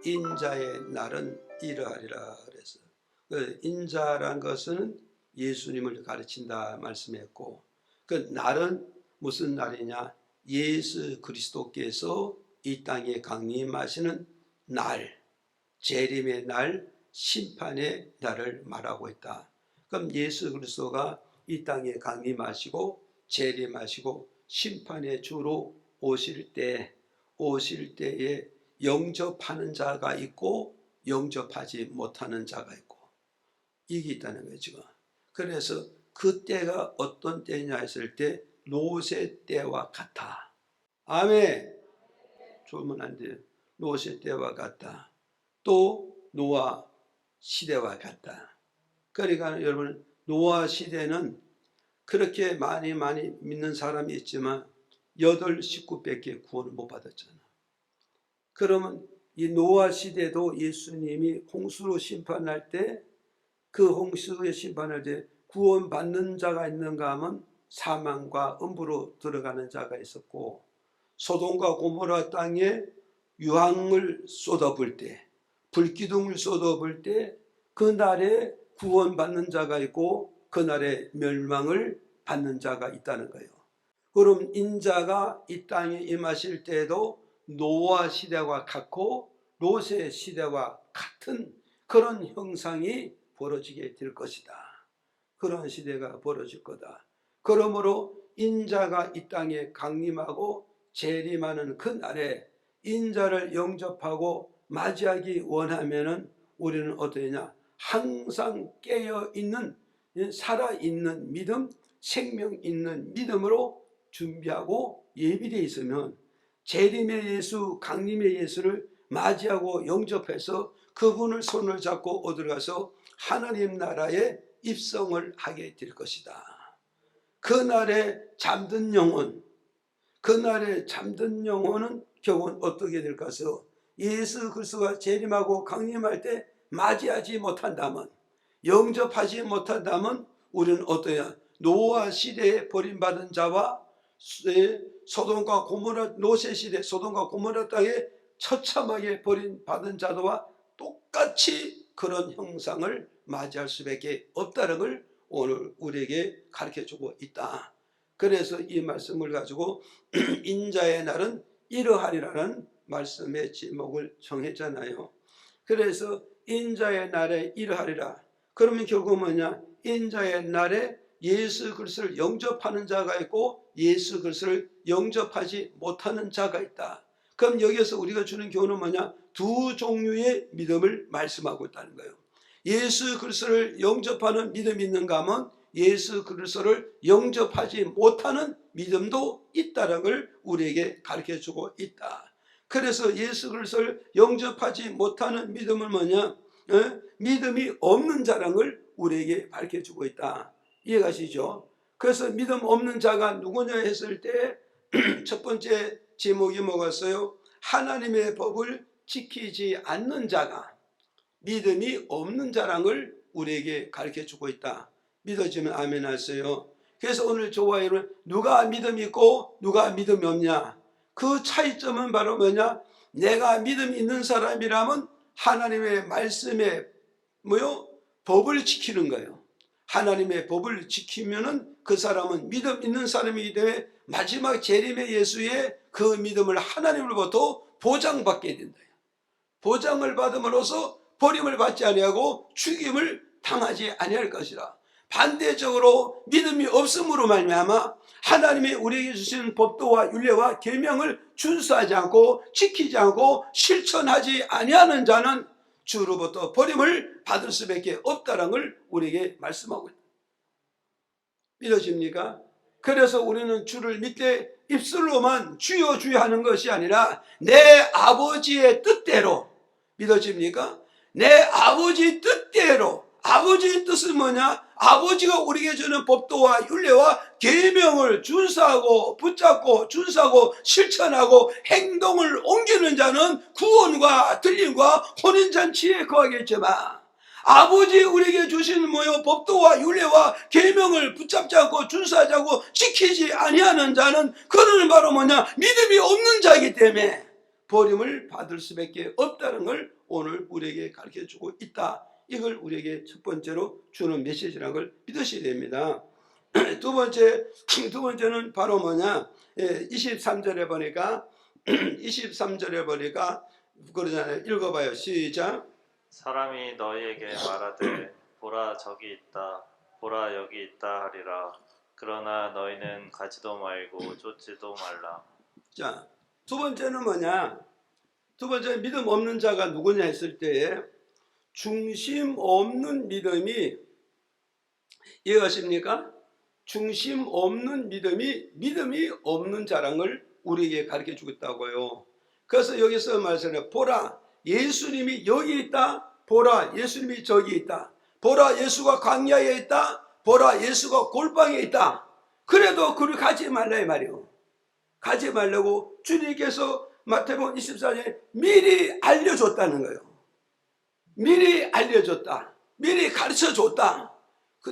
인자의 날은 이러하리라 그래서 그 인자란 것은 예수님을 가르친다 말씀했고, 그 날은 무슨 날이냐? 예수 그리스도께서 이 땅에 강림하시는 날, 재림의 날, 심판의 날을 말하고 있다. 그럼 예수 그리스도가 이 땅에 강림하시고 재림하시고 심판의 주로 오실 때에 영접하는 자가 있고 영접하지 못하는 자가 있고, 이게 있다는 거죠. 그래서 그 때가 어떤 때냐 했을 때 노새 때와 같아. 아멘. 좋으면 안 돼요. 노새 때와 같다. 또 노아 시대와 같다. 그러니까 여러분, 노아 시대는 그렇게 많이 믿는 사람이 있지만 8 식구밖에 구원을 못 받았잖아. 그러면 이 노아 시대도 예수님이 홍수로 심판할 때, 그 홍수에 심판할 때 구원받는 자가 있는가 하면 사망과 음부로 들어가는 자가 있었고, 소돔과 고모라 땅에 유황을 쏟아볼 때, 불기둥을 쏟아볼 때 그날에 구원받는 자가 있고 그날에 멸망을 받는 자가 있다는 거예요. 그럼 인자가 이 땅에 임하실 때도 노아 시대와 같고 롯의 시대와 같은 그런 형상이 벌어지게 될 것이다. 그런 시대가 벌어질 거다. 그러므로 인자가 이 땅에 강림하고 재림하는 그 날에 인자를 영접하고 맞이하기 원하면은 우리는 어떠냐? 항상 깨어있는, 살아있는 믿음, 생명 있는 믿음으로 준비하고 예비되어 있으면 재림의 예수, 강림의 예수를 맞이하고 영접해서 그분을 손을 잡고 어들어가서 하나님 나라에 입성을 하게 될 것이다. 그날에 잠든 영혼, 은 결국은 어떻게 될까 해서 예수 그리스도가 재림하고 강림할 때 맞이하지 못한다면, 영접하지 못한다면 우리는 어떠냐? 노아 시대에 버림받은 자와 소돔과 고모라, 롯의 시대 소돔과 고모라 땅에 처참하게 버림받은 자와 똑같이 그런 형상을 맞이할 수밖에 없다는 걸 오늘 우리에게 가르쳐주고 있다. 그래서 이 말씀을 가지고 인자의 날은 이러하리라는 말씀의 제목을 정했잖아요. 그래서 인자의 날에 이러하리라. 그러면 결국 뭐냐? 인자의 날에 예수 그리스도를 영접하는 자가 있고 예수 그리스도를 영접하지 못하는 자가 있다. 그럼 여기서 우리가 주는 교훈은 뭐냐? 2 종류의 믿음을 말씀하고 있다는 거예요. 예수 그리스도를 영접하는 믿음이 있는가 하면 예수 그리스도를 영접하지 못하는 믿음도 있다는 걸 우리에게 가르쳐주고 있다. 그래서 예수 그리스도를 영접하지 못하는 믿음은 뭐냐? 믿음이 없는 자라는 걸 우리에게 가르쳐주고 있다. 이해가시죠? 그래서 믿음 없는 자가 누구냐 했을 때 첫 번째 제목이 뭐겠어요? 하나님의 법을 지키지 않는 자가 믿음이 없는 자라는 걸 우리에게 가르쳐주고 있다. 믿어지면 아멘 하세요. 그래서 오늘 저와 여러분, 누가 믿음이 있고 누가 믿음이 없냐? 그 차이점은 바로 뭐냐? 내가 믿음이 있는 사람이라면 하나님의 말씀에 법을 지키는 거예요. 하나님의 법을 지키면은 그 사람은 믿음 있는 사람이기 때문에 마지막 재림의 예수의 그 믿음을 하나님으로부터 보장받게 된다. 보장을 받음으로써 버림을 받지 아니하고 죽임을 당하지 아니할 것이라. 반대적으로 믿음이 없음으로 말미암아 하나님이 우리에게 주신 법도와 율례와 계명을 준수하지 않고 지키지 않고 실천하지 아니하는 자는 주로부터 버림을 받을 수밖에 없다는 걸 우리에게 말씀하고 있다. 믿어집니까? 그래서 우리는 주를 믿되 입술로만 주여 주여 하는 것이 아니라 내 아버지의 뜻대로, 믿어집니까? 내 아버지 뜻대로. 아버지의 뜻은 뭐냐? 아버지가 우리에게 주는 법도와 율례와 계명을 준수하고 붙잡고 준수하고 실천하고 행동을 옮기는 자는 구원과 들림과 혼인잔치에 거하겠지만, 아버지 우리에게 주신 법도와 율례와 계명을 붙잡지 않고 준수하지 않고 지키지 아니하는 자는, 그는 바로 뭐냐? 믿음이 없는 자이기 때문에 버림을 받을 수밖에 없다는 걸 오늘 우리에게 가르쳐주고 있다. 이걸 우리에게 첫 번째로 주는 메시지라는 걸 믿으셔야 됩니다. 두 번째는 바로 뭐냐? 23절에 보니까 23절에 보니까 그러잖아요. 읽어봐요. 시작. 사람이 너희에게 말하되 보라 저기 있다 보라 여기 있다 하리라. 그러나 너희는 가지도 말고 쫓지도 말라. 자, 두 번째는 뭐냐? 두 번째 믿음 없는 자가 누구냐 했을 때에 중심 없는 믿음이 이해하십니까? 중심 없는 믿음이 없는 자라는 걸 우리에게 가르쳐 주겠다고요. 그래서 여기서 말씀해 보라 예수님이 여기 있다. 보라 예수님이 저기 있다. 보라 예수가 광야에 있다. 보라 예수가 골방에 있다. 그래도 그를 가지 말라 이 말이요. 가지 말라고 주님께서 마태복음 24장에 미리 알려줬다는 거예요. 미리 알려줬다. 미리 가르쳐줬다.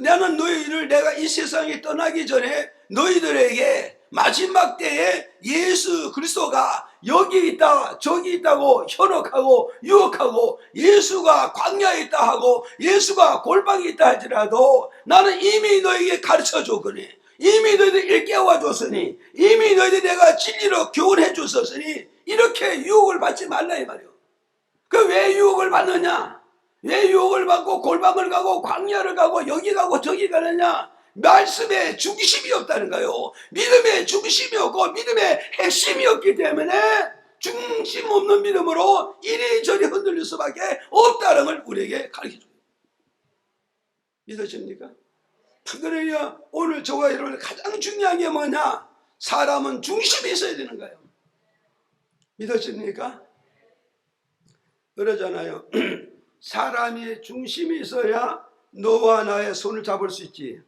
나는 너희를 내가 이 세상에 떠나기 전에 너희들에게 마지막 때에 예수 그리스도가 여기 있다 저기 있다고 현혹하고 유혹하고 예수가 광야에 있다 하고 예수가 골방에 있다 할지라도 나는 이미 너희에게 가르쳐줬거니 이미 너희들 일깨워 줬으니 이미 너희들 내가 진리로 교훈해 줬었으니 이렇게 유혹을 받지 말라 이 말이에요. 그 왜 유혹을 받느냐? 왜 유혹을 받고 골방을 가고 광야를 가고 여기 가고 저기 가느냐? 말씀에 중심이 없다는 거예요. 믿음에 중심이 없고 믿음의 핵심이 없기 때문에 중심 없는 믿음으로 이리저리 흔들릴 수밖에 없다는 걸 우리에게 가르쳐줍니다. 믿으십니까? 그러니까 오늘 저와 여러분 가장 중요한 게 뭐냐? 사람은 중심이 있어야 되는 거예요. 믿으십니까? 그러잖아요. 사람이 중심이 있어야 너와 나의 손을 잡을 수 있지.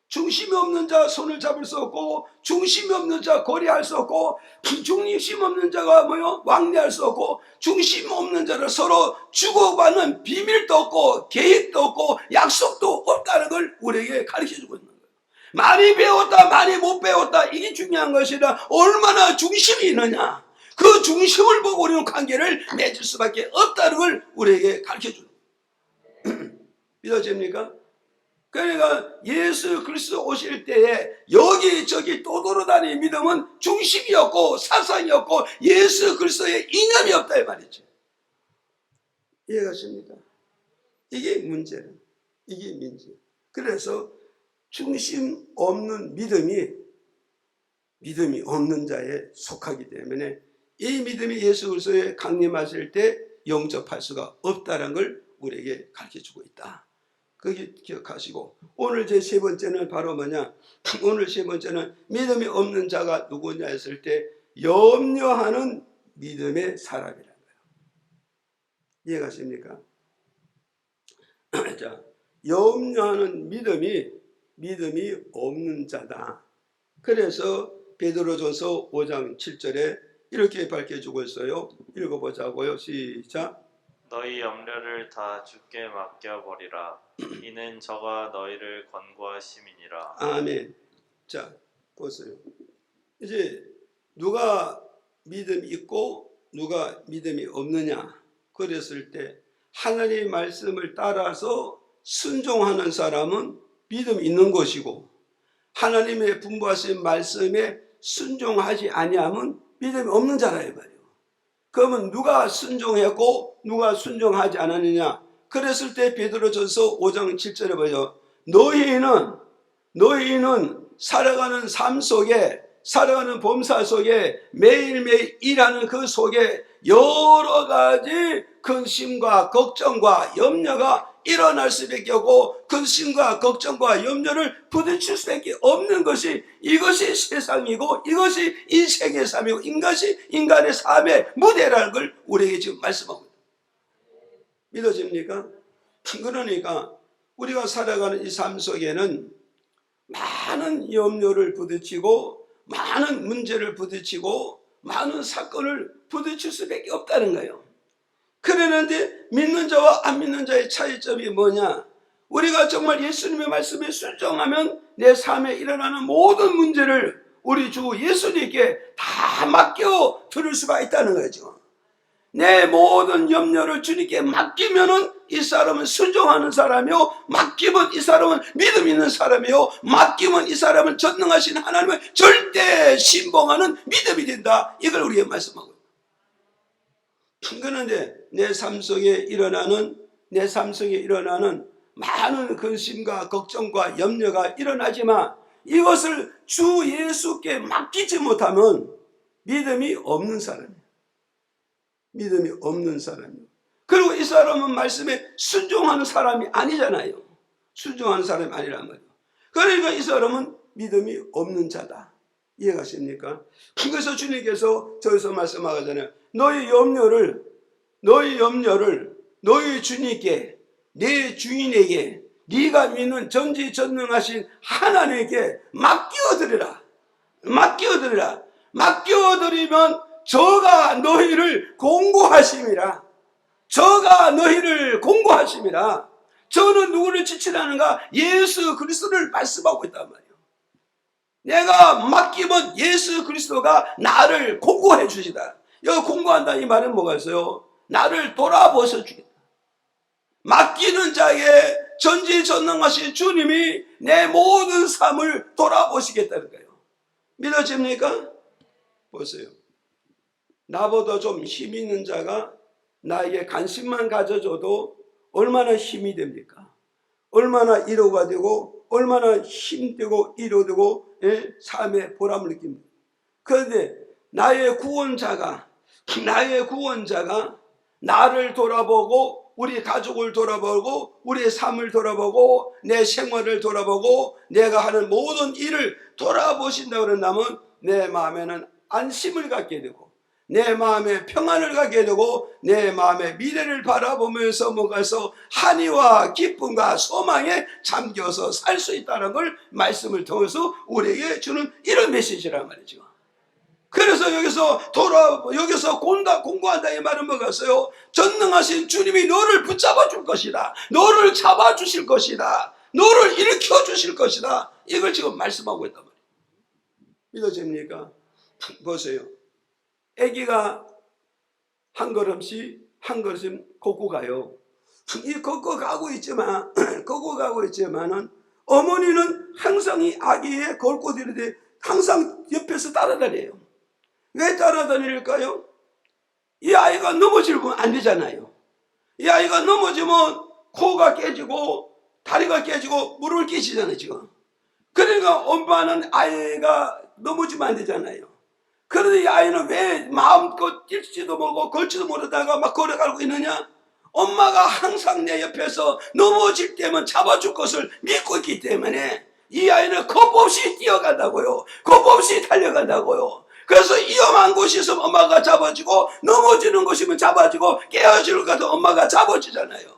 중심이 없는 자 손을 잡을 수 없고 중심이 없는 자 거래할 수 없고 중심 없는 자가 왕래할 수 없고 중심 없는 자를 서로 주고받는 비밀도 없고 계획도 없고 약속도 없다는 걸 우리에게 가르쳐주고 있는 거예요. 많이 배웠다 많이 못 배웠다 이게 중요한 것이라 얼마나 중심이 있느냐 그 중심을 보고 우리는 관계를 맺을 수밖에 없다는 걸 우리에게 가르쳐주는 거예요. 믿어집니까? 그러니까 예수 그리스도 오실 때에 여기저기 떠돌아다니는 믿음은 중심이 없고 사상이 없고 예수 그리스도의 이념이 없다 이 말이죠. 이해가십니까? 이게 문제는 이게 문제. 그래서 중심 없는 믿음이 없는 자에 속하기 때문에 이 믿음이 예수 그리스도에 강림하실 때 영접할 수가 없다는 걸 우리에게 가르쳐주고 있다. 그게 기억하시고 오늘 제 세 번째는 바로 뭐냐? 오늘 세 번째는 믿음이 없는 자가 누구냐 했을 때 염려하는 믿음의 사람이라는 거예요. 이해가십니까? 자, 염려하는 믿음이 없는 자다. 그래서 베드로전서 5장 7절에 이렇게 밝혀주고 있어요. 읽어보자고요. 시작. 너희 염려를 다 주께 맡겨버리라. 이는 저가 너희를 권고하심이니라. 아멘. 자, 보세요. 이제 누가 믿음이 있고 누가 믿음이 없느냐 그랬을 때 하나님의 말씀을 따라서 순종하는 사람은 믿음이 있는 것이고 하나님의 분부하신 말씀에 순종하지 아니하면 믿음이 없는 자라 이 말이에요. 그러면 누가 순종했고 누가 순종하지 않았느냐? 그랬을 때 베드로전서 5장 7절에 보죠. 너희는 살아가는 삶 속에 살아가는 범사 속에 매일매일 일하는 그 속에 여러 가지 근심과 걱정과 염려가 일어날 수밖에 없고 근심과 걱정과 염려를 부딪힐 수밖에 없는 것이 이것이 세상이고 이것이 인생의 삶이고 이것이 인간의 삶의 무대라는 걸 우리에게 지금 말씀하고 있습니다. 믿어집니까? 그러니까 우리가 살아가는 이 삶 속에는 많은 염려를 부딪히고 많은 문제를 부딪히고 많은 사건을 부딪힐 수밖에 없다는 거예요. 그러는데 믿는 자와 안 믿는 자의 차이점이 뭐냐? 우리가 정말 예수님의 말씀에 순종하면 내 삶에 일어나는 모든 문제를 우리 주 예수님께 다 맡겨 들을 수가 있다는 거죠. 내 모든 염려를 주님께 맡기면은 이 사람은 순종하는 사람이요, 맡기면 이 사람은 믿음 있는 사람이요, 맡기면 이 사람은 전능하신 하나님을 절대 신봉하는 믿음이 된다. 이걸 우리에게 말씀하고 있습니다. 그런데 내 삶 속에 일어나는 많은 근심과 걱정과 염려가 일어나지만 이것을 주 예수께 맡기지 못하면 믿음이 없는 사람이에요. 믿음이 없는 사람이에요. 그리고 이 사람은 말씀에 순종하는 사람이 아니잖아요. 순종하는 사람이 아니란 말이에요. 그러니까 이 사람은 믿음이 없는 자다. 이해가십니까? 그래서 주님께서 저기서 말씀하잖아요. 너희 염려를 너희 주님께, 내 주인에게, 네가 믿는 전지전능하신 하나님께 맡겨드리라. 맡겨드리면 저가 너희를 공고하심이라. 저는 누구를 지칭하는가? 예수 그리스도를 말씀하고 있단 말이에요. 내가 맡기면 예수 그리스도가 나를 공고해 주시다. 여기 공고한다 이 말은 뭐가 있어요? 나를 돌아보셔 주겠다. 맡기는 자에게 전지전능하신 주님이 내 모든 삶을 돌아보시겠다는 거예요. 믿어집니까? 보세요. 나보다 좀 힘 있는 자가 나에게 관심만 가져줘도 얼마나 힘이 됩니까? 얼마나 위로가 되고 얼마나 힘되고 위로되고 삶의 보람을 느낍니다. 그런데 나의 구원자가 나를 돌아보고 우리 가족을 돌아보고 우리의 삶을 돌아보고 내 생활을 돌아보고 내가 하는 모든 일을 돌아보신다고 그런다면 내 마음에는 안심을 갖게 되고 내 마음에 평안을 갖게 되고 내 마음의 미래를 바라보면서 뭔가서 한의와 기쁨과 소망에 잠겨서 살 수 있다는 걸 말씀을 통해서 우리에게 주는 이런 메시지란 말이죠. 그래서 여기서 공부한다 이 말은 뭐겠어요? 전능하신 주님이 너를 붙잡아 줄 것이다. 너를 잡아 주실 것이다. 너를 일으켜 주실 것이다. 이걸 지금 말씀하고 있단 말이에요. 믿어집니까? 보세요. 아기가 한 걸음씩 걷고 가요. 이 걷고 가고 있지만은 어머니는 항상 이 아기의 걸고 다니는데 항상 옆에서 따라다녀요. 왜 따라다닐까요? 이 아이가 넘어지면 안 되잖아요. 이 아이가 넘어지면 코가 깨지고 다리가 깨지고 무릎을 끼시잖아요 지금. 그러니까 엄마는 아이가 넘어지면 안 되잖아요. 그런데 이 아이는 왜 마음껏 뛸지도 모르고 걸지도 모르다가 막 걸어가고 있느냐? 엄마가 항상 내 옆에서 넘어질 때면 잡아줄 것을 믿고 있기 때문에 이 아이는 겁없이 뛰어간다고요. 겁없이 달려간다고요. 그래서 위험한 곳이 있으면 엄마가 잡아주고 넘어지는 곳이면 잡아주고 깨어질 것도 엄마가 잡아주잖아요.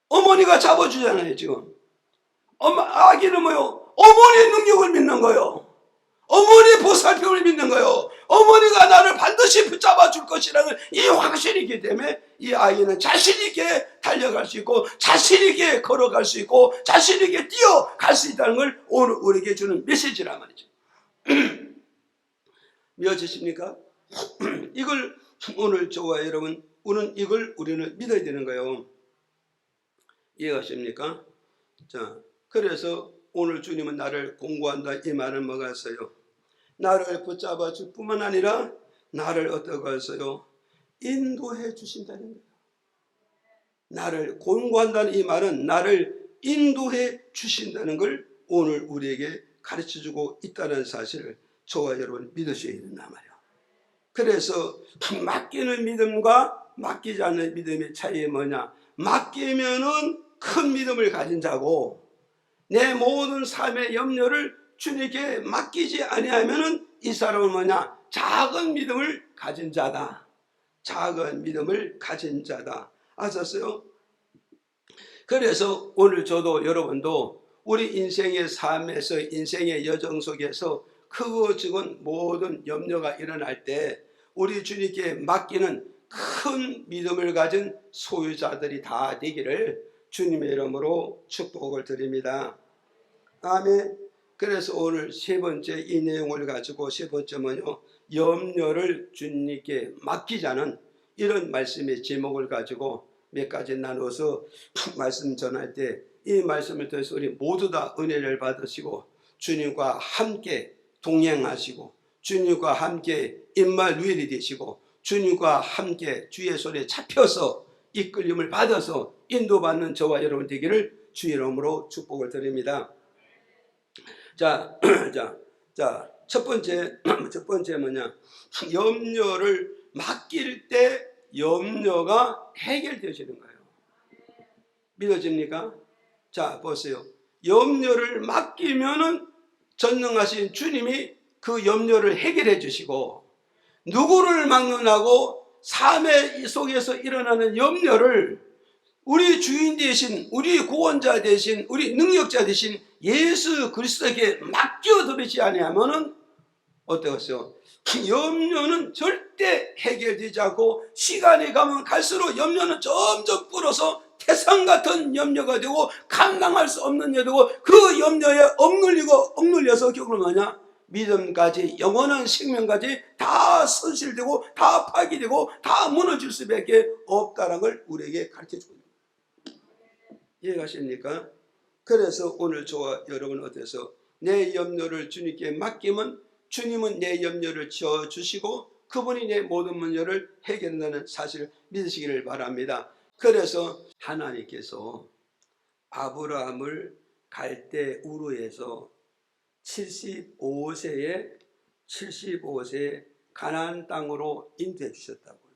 어머니가 잡아주잖아요 지금. 아기는 뭐요? 어머니의 능력을 믿는 거요. 어머니의 보살핌을 믿는 거예요. 어머니가 나를 반드시 붙잡아 줄 것이라는 이 확신이 있기 때문에 이 아이는 자신 있게 달려갈 수 있고 자신 있게 걸어갈 수 있고 자신 있게 뛰어갈 수 있다는 걸 오늘 우리에게 주는 메시지란 말이죠. 믿어지십니까? 이걸 오늘 저와 여러분 우리는 믿어야 되는 거예요. 이해가십니까? 자, 그래서 오늘 주님은 나를 공고한다 이 말은 뭐가 있어요? 나를 붙잡아 줄 뿐만 아니라 나를 어떻게 했어요? 인도해 주신다는 거예요. 나를 공고한다는 이 말은 나를 인도해 주신다는 걸 오늘 우리에게 가르쳐주고 있다는 사실을 저와 여러분 믿으셔야 된단 말이에요. 그래서 맡기는 믿음과 맡기지 않는 믿음의 차이가 뭐냐? 맡기면은 큰 믿음을 가진 자고 내 모든 삶의 염려를 주님께 맡기지 아니하면은 이 사람은 뭐냐? 작은 믿음을 가진 자다. 작은 믿음을 가진 자다. 아셨어요? 그래서 오늘 저도 여러분도 우리 인생의 삶에서 인생의 여정 속에서 크고 작은 모든 염려가 일어날 때 우리 주님께 맡기는 큰 믿음을 가진 소유자들이 다 되기를 주님의 이름으로 축복을 드립니다. 아멘. 그래서 오늘 세 번째 이 내용을 가지고 세 번째 뭐요? 염려를 주님께 맡기자는 이런 말씀의 제목을 가지고 몇 가지 나누어서 말씀 전할 때 이 말씀을 통해서 우리 모두 다 은혜를 받으시고 주님과 함께 동행하시고 주님과 함께 임마누엘이 되시고 주님과 함께 주의 손에 잡혀서 이끌림을 받아서 인도받는 저와 여러분 되기를 주의 이름으로 축복을 드립니다. 자, 첫 번째 뭐냐? 염려를 맡길 때 염려가 해결되시는 거예요. 믿어집니까? 자, 보세요. 염려를 맡기면은 전능하신 주님이 그 염려를 해결해 주시고, 누구를 막론하고 삶의 속에서 일어나는 염려를 우리 주인 되신, 우리 구원자 되신, 우리 능력자 되신 예수 그리스도에게 맡겨드리지 아니하면은 어떠겠어요? 염려는 절대 해결되지 않고 시간이 가면 갈수록 염려는 점점 불어서 태산 같은 염려가 되고 감당할 수 없는 염려가 되고 그 염려에 억눌려서 결국은 뭐냐? 믿음까지 영원한 생명까지 다 손실되고 다 파괴되고 다 무너질 수밖에 없다는 걸 우리에게 가르쳐주고 있습니다. 이해가십니까? 그래서 오늘 저와 여러분 어때서 내 염려를 주님께 맡기면 주님은 내 염려를 지어주시고 그분이 내 모든 문제를 해결한다는 사실을 믿으시기를 바랍니다. 그래서 하나님께서 아브라함을 갈대 우르에서 75세에 가나안 땅으로 인도해 주셨다고요.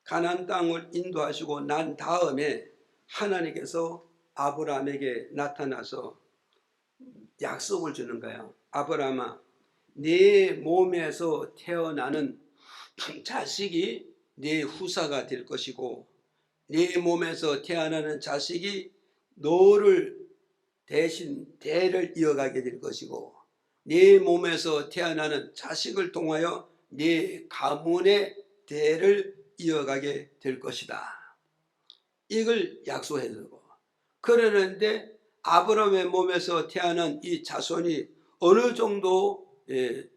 가나안 땅을 인도하시고 난 다음에 하나님께서 아브라함에게 나타나서 약속을 주는 거야. 아브라함아, 네 몸에서 태어나는 자식이 네 후사가 될 것이고 네 몸에서 태어나는 자식이 너를 대신 대를 이어가게 될 것이고 네 몸에서 태어나는 자식을 통하여 네 가문의 대를 이어가게 될 것이다. 이걸 약속해주고, 그러는데 아브라함의 몸에서 태어난 이 자손이 어느 정도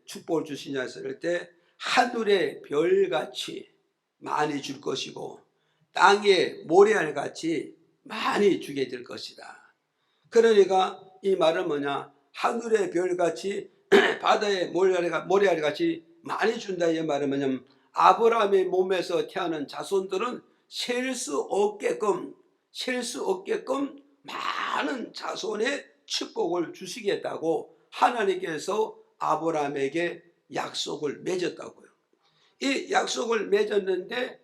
축복을 주시냐 했을 때 하늘의 별같이 많이 줄 것이고 땅의 모래알같이 많이 주게 될 것이다. 그러니까 이 말은 뭐냐? 하늘의 별같이 바다의 모래알같이 많이 준다. 이 말은 뭐냐면 아브라함의 몸에서 태어난 자손들은 셀 수 없게끔 많은 자손의 축복을 주시겠다고 하나님께서 아브라함에게 약속을 맺었다고요. 이 약속을 맺었는데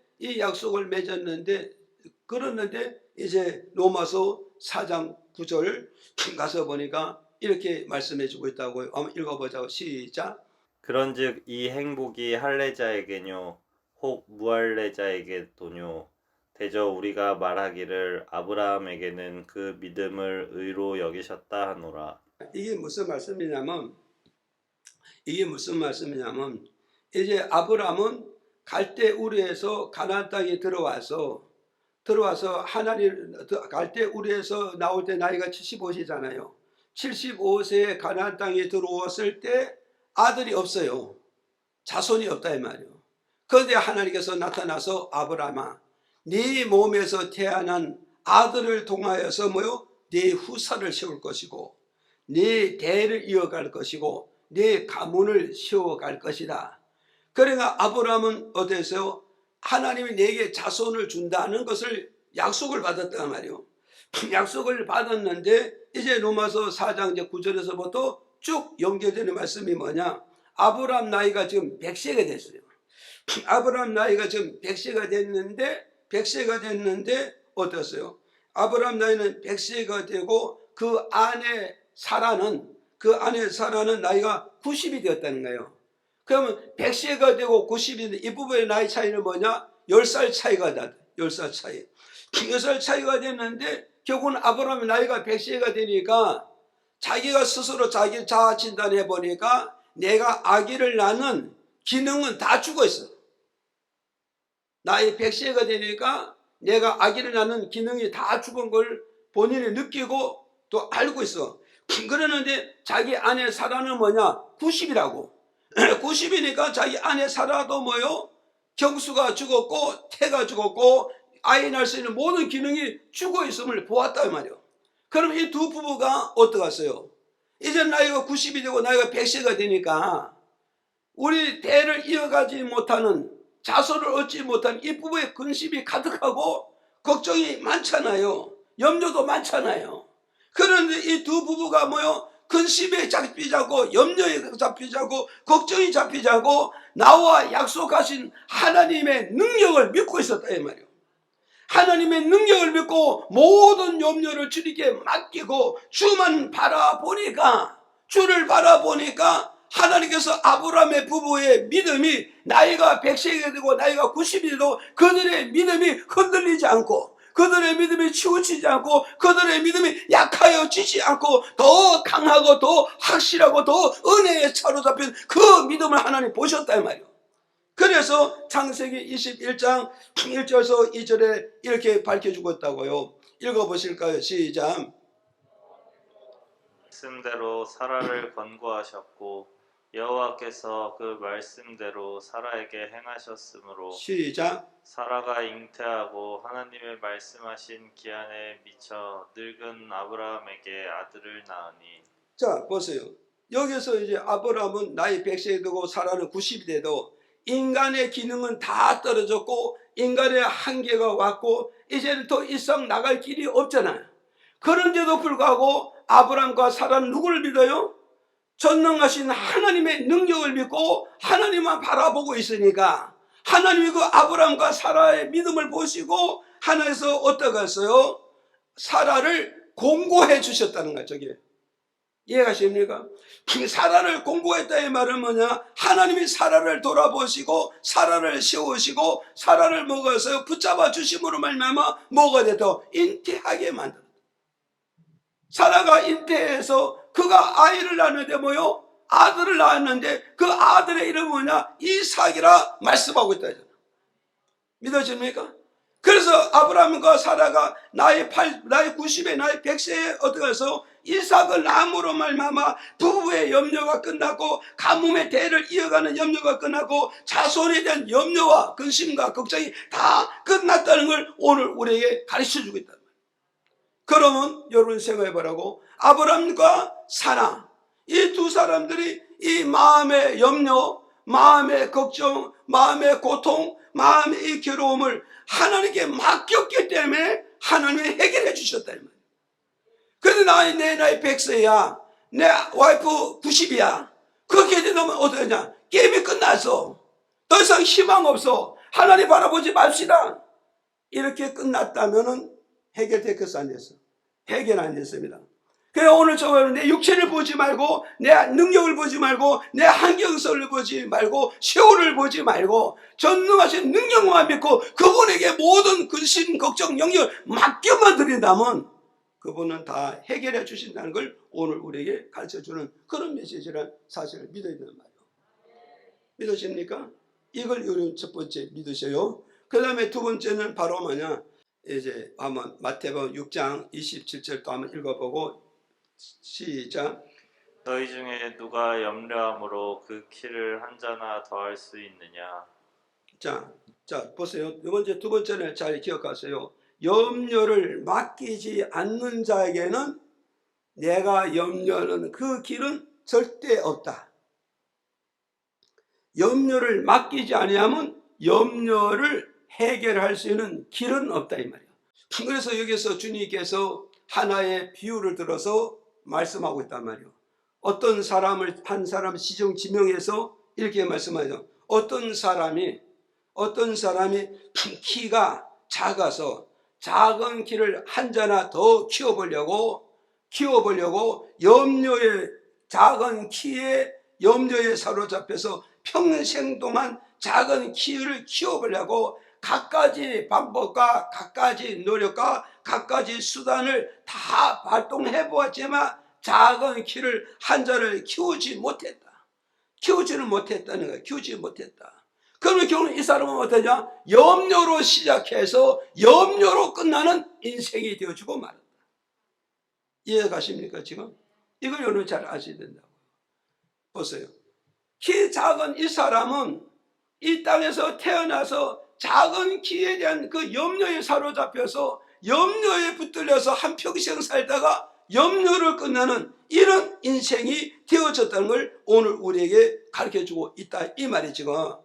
그랬는데 이제 로마서 4장 9절 가서 보니까 이렇게 말씀해 주고 있다고요. 한번 읽어보자고. 시작. 그런즉 이 행복이 할례자에게뇨 혹 무할례자에게도뇨 대저 우리가 말하기를 아브라함에게는 그 믿음을 의로 여기셨다 하노라. 이게 무슨 말씀이냐면 이제 아브라함은 갈대 우르에서 가나안 땅에 들어와서 갈대 우르에서 나올 때 나이가 75세잖아요. 75세에 가나안 땅에 들어왔을 때 아들이 없어요. 자손이 없다 이 말이에요. 그런데 하나님께서 나타나서 아브라함아, 네 몸에서 태어난 아들을 통하여서 네 후사를 세울 것이고 네 대를 이어갈 것이고 네 가문을 세워갈 것이다. 그러니까 아브라함은 어땠어요? 하나님이 내게 자손을 준다는 것을 약속을 받았단 말이에요. 약속을 받았는데 이제 로마서 4장 9절에서부터 쭉 연결되는 말씀이 뭐냐? 아브라함 나이가 지금 100세가 됐어요. 아브라함 나이가 지금 100세가 됐는데 어땠어요? 아브라함 나이는 100세가 되고 그 아내 사라는 나이가 90이 되었다는 거예요. 그러면 100세가 되고 90인데 이 부분의 나이 차이는 뭐냐? 10살 차이가 나다. 10살 차이. 10살 차이가 됐는데 결국은 아브라함의 나이가 100세가 되니까 자기가 스스로 자기 자아 진단해 보니까 내가 아기를 낳는 기능은 다 죽어 있어. 나이 100세가 되니까 내가 아기를 낳는 기능이 다 죽은 걸 본인이 느끼고 또 알고 있어. 그러는데 자기 아내 사라는 뭐냐? 90이라고. 90이니까 자기 아내 사라도 경수가 죽었고 태가 죽었고 아이 낳을 수 있는 모든 기능이 죽어 있음을 보았다 말이에요. 그럼 이 두 부부가 어떡하세요? 이제 나이가 90이 되고 나이가 100세가 되니까 우리 대를 이어가지 못하는, 자손을 얻지 못한 이 부부의 근심이 가득하고 걱정이 많잖아요. 염려도 많잖아요. 그런데 이 두 부부가 뭐요? 근심에 잡히지 않고 염려에 잡히지 않고 걱정이 잡히지 않고 나와 약속하신 하나님의 능력을 믿고 있었다 이 말이에요. 하나님의 능력을 믿고 모든 염려를 주님께 맡기고 주만 바라보니까, 주를 바라보니까 하나님께서 아브라함의 부부의 믿음이 나이가 100세가 되고 나이가 90이 돼도 그들의 믿음이 흔들리지 않고, 그들의 믿음이 치우치지 않고, 그들의 믿음이 약하여지지 않고 더 강하고 더 확실하고 더 은혜에 사로잡힌 그 믿음을 하나님 보셨다 이 말이에요. 그래서 창세기 21장 1절에서 2절에 이렇게 밝혀주고 있다고요. 읽어보실까요? 시작. 말씀대로 사라를 권고하셨고 여호와께서 그 말씀대로 사라에게 행하셨으므로 시작. 사라가 잉태하고 하나님의 말씀하신 기한에 미쳐 늙은 아브라함에게 아들을 낳으니. 자, 보세요. 여기서 이제 아브라함은 나이 100세 되고 사라는 90이 돼도 인간의 기능은 다 떨어졌고 인간의 한계가 왔고 이제는 더 이상 나갈 길이 없잖아요. 그런데도 불구하고 아브라함과 사라는 누구를 믿어요? 전능하신 하나님의 능력을 믿고 하나님만 바라보고 있으니까 하나님이 그 아브라함과 사라의 믿음을 보시고 하나님께서 어떻게 했어요? 사라를 공고해 주셨다는 거죠. 저게 이해가십니까? 사라를 공고했다의 말은 뭐냐? 하나님이 사라를 돌아보시고 사라를 세우시고 사라를 먹어서 붙잡아 주심으로 말미암아 뭐가 됐다? 잉태하게 만들었다. 사라가 잉태해서 그가 아이를 낳았는데 뭐요? 아들을 낳았는데 그 아들의 이름은 뭐냐? 이삭이라 말씀하고 있다. 믿어집니까? 그래서 아브라함과 사라가 나이 90에 나이 100세에 어떻게 해서 이삭을 낳음으로 말미암아 부부의 염려가 끝났고 가뭄의 대를 이어가는 염려가 끝났고 자손에 대한 염려와 근심과 걱정이 다 끝났다는 걸 오늘 우리에게 가르쳐주고 있다. 그러면 여러분 생각해보라고. 아브라함과 사라, 이 두 사람들이 이 마음의 염려, 마음의 걱정, 마음의 고통, 마음의 이 괴로움을 하나님께 맡겼기 때문에 하나님이 해결해 주셨다. 그런데 내 나이 100세야, 내 와이프 90이야. 그렇게 되면 어떠냐? 게임이 끝났어. 더 이상 희망 없어. 하나님 바라보지 맙시다. 이렇게 끝났다면 해결됐겠어, 안 됐어? 해결 안 됐습니다. 그래서 오늘 저는 내 육체를 보지 말고 내 능력을 보지 말고 내 한경성을 보지 말고 세월을 보지 말고 전능하신 능력만 믿고 그분에게 모든 근심, 걱정, 영역을 맡겨만 드린다면 그분은 다 해결해 주신다는 걸 오늘 우리에게 가르쳐주는 그런 메시지라는 사실을 믿어야 되는 말이에요. 믿으십니까? 이걸 여러분 첫 번째 믿으세요. 그 다음에 두 번째는 바로 뭐냐? 이제 한번 마태복음 6장 27절 또 한번 읽어보고 시작. 너희 중에 누가 염려함으로 그 키를 한 자나 더할 수 있느냐? 자 보세요. 두 번째는 잘 기억하세요. 염려를 맡기지 않는 자에게는 내가 염려하는 그 길은 절대 없다. 염려를 맡기지 아니하면 염려를 해결할 수 있는 길은 없다 이 말이에요. 그래서 여기서 주님께서 하나의 비유를 들어서 말씀하고 있단 말이에요. 어떤 사람을 한 사람 시정 지명해서 이렇게 말씀하죠. 어떤 사람이 키가 작아서 작은 키를 한 자나 더 키워보려고 염려의 작은 키에 염려에 사로잡혀서 평생 동안 작은 키를 키워보려고 갖가지 방법과 갖가지 노력과 갖가지 수단을 다 발동해 보았지만 작은 키를 한 자를 키우지는 못했다는 거예요. 키우지 못했다. 그러면 결국 이 사람은 어떠냐? 염려로 시작해서 염려로 끝나는 인생이 되어주고 말았다. 이해가십니까 지금? 이걸 여러분 잘 아셔야 된다고. 보세요. 키 작은 이 사람은 이 땅에서 태어나서 작은 기에 대한 그 염려에 사로잡혀서 염려에 붙들려서 한평생 살다가 염려를 끝나는 이런 인생이 되어졌다는 걸 오늘 우리에게 가르쳐주고 있다 이 말이죠.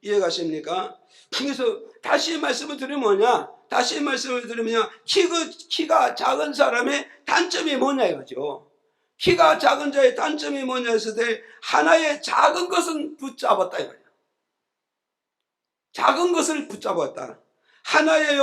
이해가십니까? 그래서 다시 말씀을 드리면 뭐냐? 다시 말씀을 드리면 키가 작은 사람의 단점이 뭐냐 이거죠. 키가 작은 자의 단점이 뭐냐 했을 때 하나의 작은 것은 붙잡았다 이거예요. 작은 것을 붙잡았다. 하나의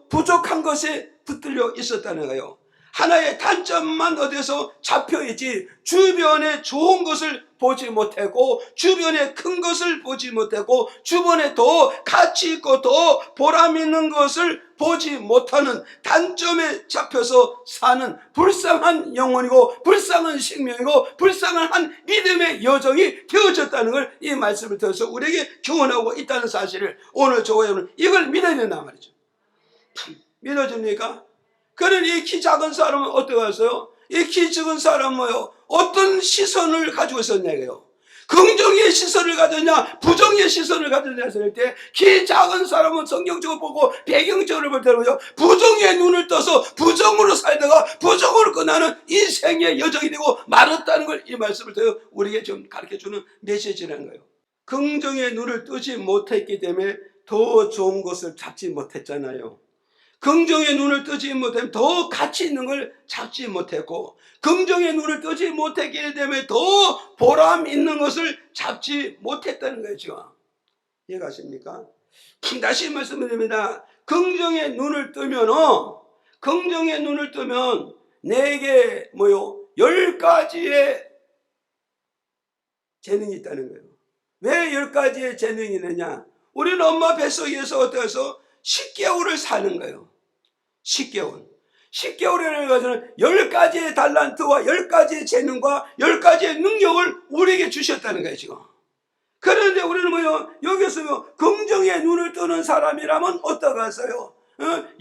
부족한 것에 붙들려 있었다는 거예요. 하나의 단점만 어디서 잡혀있지 주변에 좋은 것을 보지 못하고 주변에 큰 것을 보지 못하고 주변에 더 가치 있고 더 보람 있는 것을 보지 못하는 단점에 잡혀서 사는 불쌍한 영혼이고 불쌍한 생명이고 불쌍한 한 믿음의 여정이 되어졌다는 걸 이 말씀을 들어서 우리에게 교훈하고 있다는 사실을 오늘 저와 여러분 이걸 믿어야 된단 말이죠. 믿어집니까? 그런 이 키 작은 사람은 어떻게 하세요? 이 키 작은 사람은 어떤 시선을 가지고 있었냐고요. 긍정의 시선을 가졌냐 부정의 시선을 가졌냐 했을 때 키 작은 사람은 성경적으로 보고 배경적으로 볼 때는 부정의 눈을 떠서 부정으로 살다가 부정으로 끝나는 인생의 여정이 되고 말았다는 걸 이 말씀을 통해 우리에게 좀 가르쳐주는 메시지라는 거예요. 긍정의 눈을 뜨지 못했기 때문에 더 좋은 것을 잡지 못했잖아요. 긍정의 눈을 뜨지 못하면 더 가치 있는 걸 잡지 못했고 긍정의 눈을 뜨지 못했기 때문에 더 보람 있는 것을 잡지 못했다는 거죠. 이해가십니까? 다시 말씀드립니다. 긍정의 눈을 뜨면 내게 10가지의 재능이 있다는 거예요. 왜 10가지의 재능이 있느냐? 우리는 엄마 뱃속에서 어때서 10개월을 사는 거예요. 10개월이라는 것은 10가지의 달란트와 10가지의 재능과 10가지의 능력을 우리에게 주셨다는 거예요, 지금. 그런데 우리는 여기서 긍정의 눈을 뜨는 사람이라면 어떠겠어요?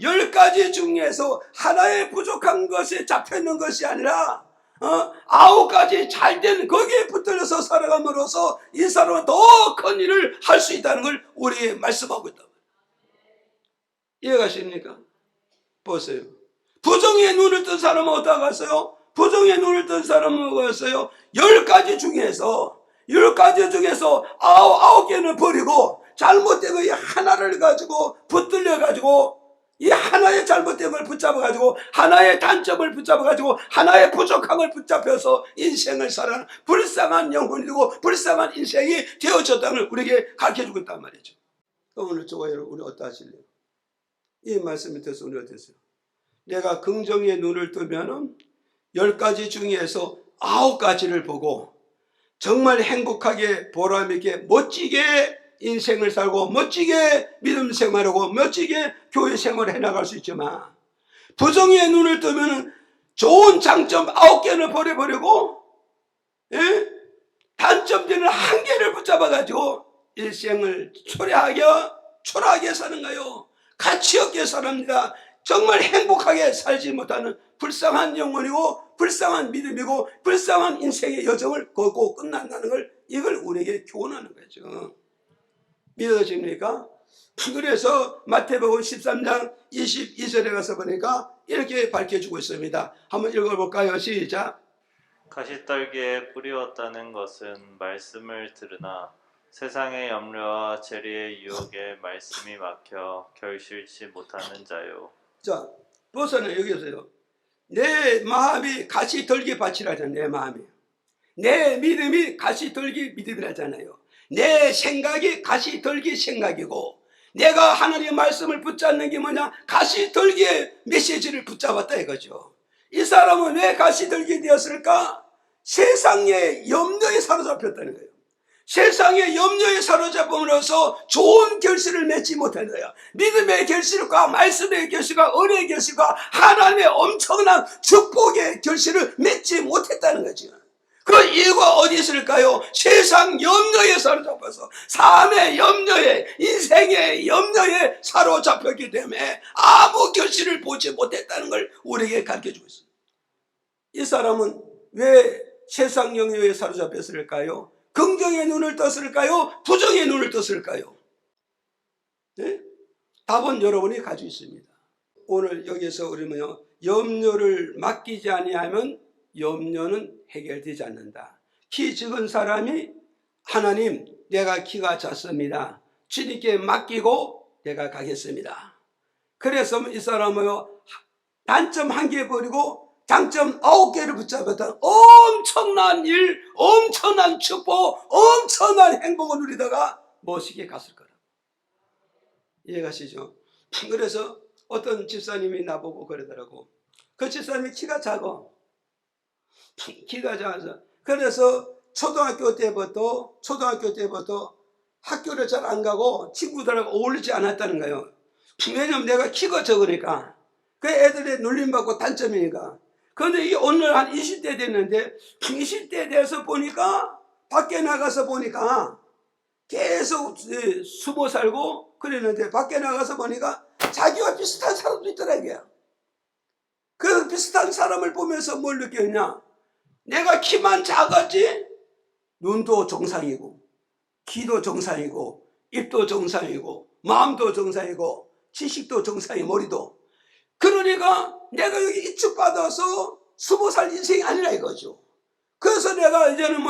10가지 중에서 하나의 부족한 것에 잡혀있는 것이 아니라 9가지 잘된 거기에 붙들려서 살아감으로써 이 사람은 더 큰 일을 할 수 있다는 걸 우리에게 말씀하고 있다. 이해가십니까? 보세요. 부정의 눈을 뜬 사람은 어떠겠어요? 부정의 눈을 뜬 사람은 뭐였어요? 10가지 중에서 9개는 버리고 잘못된 거 하나를 가지고 붙들려 가지고 이 하나의 잘못된 걸 붙잡아 가지고 하나의 단점을 붙잡아 가지고 하나의 부족함을 붙잡혀서 인생을 살아가는 불쌍한 영혼이 되고 불쌍한 인생이 되어졌다는 걸 우리에게 가르쳐주고 있단 말이죠. 오늘 저와 여러분 우리 어떠하실래요? 이 말씀이 돼서 우리 어땠어요? 내가 긍정의 눈을 뜨면은 10가지 중에서 9가지를 보고 정말 행복하게 보람있게 멋지게 인생을 살고 멋지게 믿음 생활하고 멋지게 교회 생활을 해나갈 수 있지만 부정의 눈을 뜨면은 좋은 장점 9개를 버려버리고 단점들은 1개를 붙잡아가지고 일생을 초라하게 사는 거예요. 가치 없게 삽니다. 정말 행복하게 살지 못하는 불쌍한 영혼이고 불쌍한 믿음이고 불쌍한 인생의 여정을 걷고 끝난다는 걸 이걸 우리에게 교훈하는 거죠. 믿어집니까? 그래서 마태복음 13장 22절에 가서 보니까 이렇게 밝혀주고 있습니다. 한번 읽어볼까요? 시작. 가시떨기에 뿌리웠다는 것은 말씀을 들으나 세상의 염려와 재리의 유혹에 말씀이 막혀 결실치 못하는 자요. 자, 보세요. 여기 보세요. 내 마음이 가시떨기 밭이라잖아요. 내 마음이. 내 믿음이 가시떨기 믿음이라잖아요. 내 생각이 가시떨기 생각이고 내가 하나님의 말씀을 붙잡는 게 뭐냐? 가시떨기의 메시지를 붙잡았다 이거죠. 이 사람은 왜 가시떨기 되었을까? 세상의 염려에 사로잡혔다는 거예요. 세상의 염려에 사로잡음으로써 좋은 결실을 맺지 못하는 거예요. 믿음의 결실과 말씀의 결실과 은혜의 결실과 하나님의 엄청난 축복의 결실을 맺지 못했다는 거죠. 그 이유가 어디 있을까요? 세상 염려에 사로잡혀서 삶의 염려에 인생의 염려에 사로잡혔기 때문에 아무 결실을 보지 못했다는 걸 우리에게 가르쳐주고 있습니다. 이 사람은 왜 세상 염려에 사로잡혔을까요? 긍정의 눈을 떴을까요? 부정의 눈을 떴을까요? 네? 답은 여러분이 가지고 있습니다. 오늘 여기서 우리는요, 염려를 맡기지 아니하면 염려는 해결되지 않는다. 키 적은 사람이 하나님, 내가 키가 작습니다. 주님께 맡기고 내가 가겠습니다. 그래서 이 사람은요, 단점 1개 버리고 장점 9개를 붙잡았다. 엄청난 일, 엄청난 축복, 엄청난 행복을 누리다가 멋있게 갔을 거라고. 이해가시죠? 그래서 어떤 집사님이 나보고 그러더라고. 그 집사님이 키가 작아. 키가 작아서. 그래서 초등학교 때부터 학교를 잘 안 가고 친구들하고 어울리지 않았다는 거예요. 왜냐면 내가 키가 적으니까. 그 애들의 놀림받고 단점이니까. 그런데 이 오늘 한 20대 됐는데 20대 돼서 보니까 밖에 나가서 보니까 계속 숨어 살고 그랬는데 밖에 나가서 보니까 자기와 비슷한 사람도 있더라고요. 그 비슷한 사람을 보면서 뭘 느꼈냐? 내가 키만 작았지 눈도 정상이고 귀도 정상이고 입도 정상이고 마음도 정상이고 지식도 정상이고 머리도. 그러니까 내가 여기 이축받아서 20살 인생이 아니라 이거죠. 그래서 내가 이제는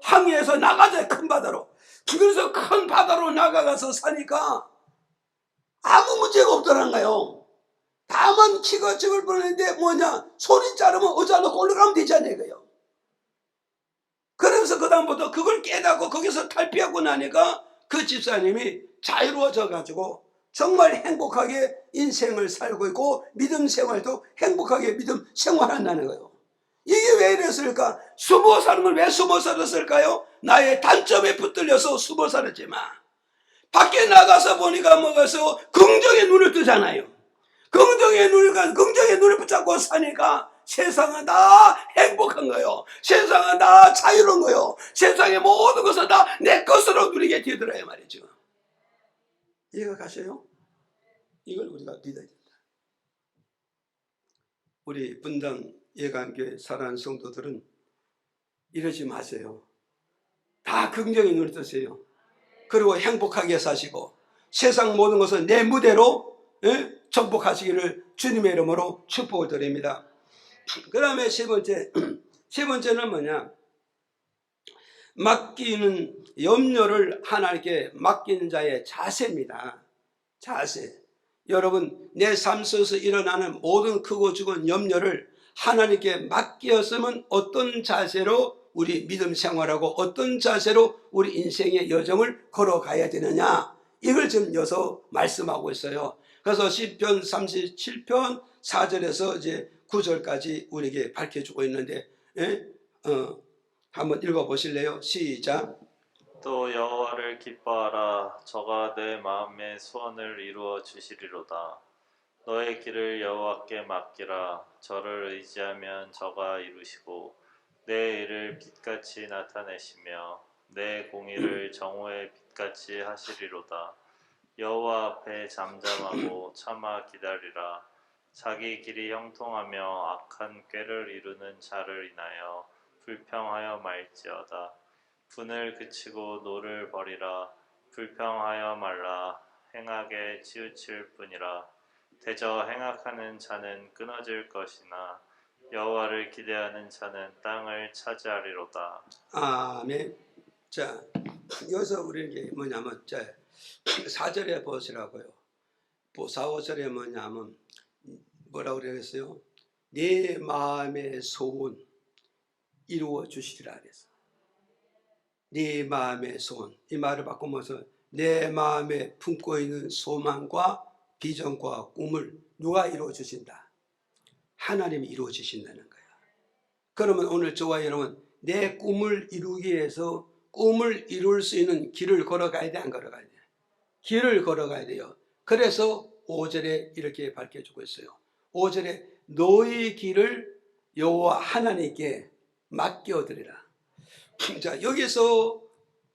항해해서 나가자, 큰 바다로. 그래서 큰 바다로 나가서 사니까 아무 문제가 없더란가요. 다만 키가 적을 뻔했는데 소리 자르면 의자로 올라가면 되잖아요. 이거요. 그러면서 그다음부터 그걸 깨닫고 거기서 탈피하고 나니까 그 집사님이 자유로워져 가지고 정말 행복하게 인생을 살고 있고 믿음 생활도 행복하게 믿음 생활한다는 거예요. 이게 왜 이랬을까? 숨어 사는 걸 왜 숨어 살았을까요? 나의 단점에 붙들려서 숨어 살았지만 밖에 나가서 보니까 뭐가서 긍정의 눈을 뜨잖아요. 긍정의 눈을 붙잡고 사니까 세상은 다 행복한 거예요. 세상은 다 자유로운 거예요. 세상의 모든 것을 다 내 것으로 누리게 되더라요 말이죠. 이해가 가세요? 이걸 우리가 믿어야 된다. 우리 분당 예강교회 사랑하는 성도들은 이러지 마세요. 다 긍정의 눈을 뜨세요. 그리고 행복하게 사시고 세상 모든 것을 내 무대로 정복하시기를 주님의 이름으로 축복을 드립니다. 그 다음에 세 번째는 뭐냐? 맡기는 염려를 하나님께 맡기는 자의 자세입니다. 자세. 여러분, 내 삶 속에서 일어나는 모든 크고 작은 염려를 하나님께 맡겼으면 어떤 자세로 우리 믿음 생활하고 어떤 자세로 우리 인생의 여정을 걸어가야 되느냐, 이걸 지금 여기서 말씀하고 있어요. 그래서 시편 37편 4절에서 이제 9절까지 우리에게 밝혀주고 있는데, 한번 읽어보실래요? 시작. 또 여호와를 기뻐하라. 저가 내 마음의 소원을 이루어 주시리로다. 너의 길을 여호와께 맡기라. 저를 의지하면 저가 이루시고 내 일을 빛같이 나타내시며 내 공의를 정오의 빛같이 하시리로다. 여호와 앞에 잠잠하고 참아 기다리라. 자기 길이 형통하며 악한 꾀를 이루는 자를 인하여 불평하여 말지어다. 분을 그치고 노를 버리라. 불평하여 말라. 행악에 치우칠 뿐이라. 대저 행악하는 자는 끊어질 것이나 여호와를 기대하는 자는 땅을 차지하리로다. 아멘. 자, 여기서 우리에게 뭐냐면 4절에 보시라고요. 4, 5절에 뭐냐면 뭐라고 그랬어요? 내 마음의 소원 이루어 주시리라 그랬어. 네 마음의 소원. 이 말을 바꾸면서 내 마음에 품고 있는 소망과 비전과 꿈을 누가 이루어 주신다? 하나님이 이루어 주신다는 거야. 그러면 오늘 저와 여러분, 내 꿈을 이루기 위해서 꿈을 이룰 수 있는 길을 걸어가야 돼, 안 걸어가야 돼? 길을 걸어가야 돼요. 그래서 5절에 이렇게 밝혀주고 있어요. 5절에 너의 길을 여호와 하나님께 맡겨드리라. 자, 여기서